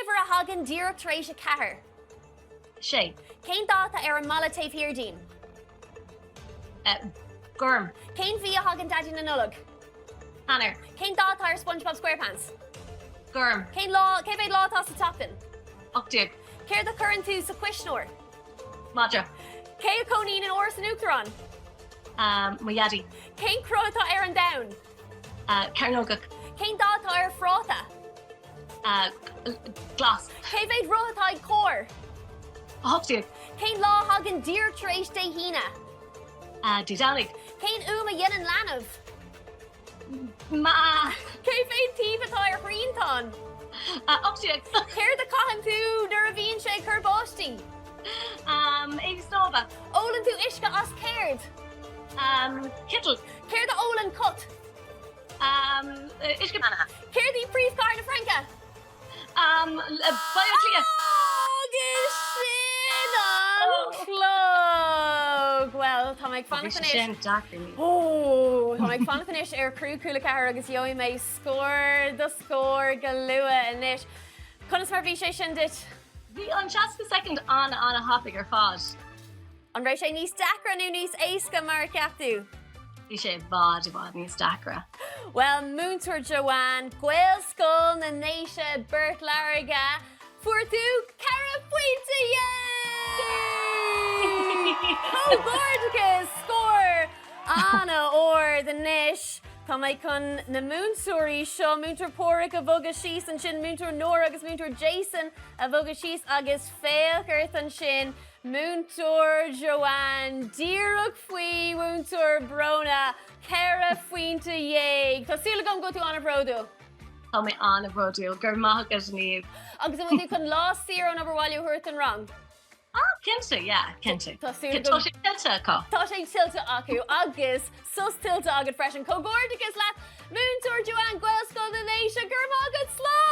iver a hagan díreach tar éis a cethair? Sé. Cén dáta ar an mala taobh hirdín? Gurm. Cén bhí a hagan daddy na nullag? Hanner. Cén dáta ar SpongeBob SquarePants? Gurm. Cé bhéad látá sa tapin? Octag. Céir do churann tú sa cuisneoir? Madra. Cé a conín an oras an úachtarán? Mayadi. Cén crotá ar an down? Carnogach. Cén dátá ar fráta? Glas. Cé bhéad rothatáid cór? Octag. Cén lá hagan díreach tar éis dé hína? Didanig. Cén a dhéanaan leanamh? Ma. Cé féad tíomhatá ar chraontán? Octag. Céir de caitheann tú nuair a bhíonn sé churbáistí? Éigsnova. Ólann tú isce as céird? Kittle. Céir de ólann cut? Ishkamanaha. Céir dí príomhcar na Franca? Bioclia. Agus sin an chlog! Well, tá méid fanna fanis. Tá méid fanna fanis ar Cuir Cúla4 agus Joanne mé scór do scór go lua inis. Conas mar bhí sé sin dit? Bhí an seaca second an a hopig ar fád. An rééis sé níos dacra nó níos éasca mar ceapú? Bhí sé bhád níos dacra. Well, Múinteoir Joanne, Gaelscoil na nDéise Bert Lariga, fuair tú cara pointe, yay! Cógordachas scór anna or the nish. Tá méid chun na múinteoirí seo Múinteoir Póric a bhóga síos an sin Múinteoir Nóra agus Múinteoir Jason a bhóga síos agus féalchart an sin Múinteoir Joanne díreach faoi Múinteoir Brona cara faointe dhéag. Tá súla gom go tú anna bhródú? Tá mé anna bhródú gur maithag as níomh. Agus bhfuil tú chun lá sír an bhháilú thuirt an rang? Cinnte, cinnte. Tá súla Tá sé tiltte acu. Tá sé tiltte acu agus sus tiltte agad freisin cógordachas leat Múinteoir Joanne Gaelscoil na nDéise gur mágad slá!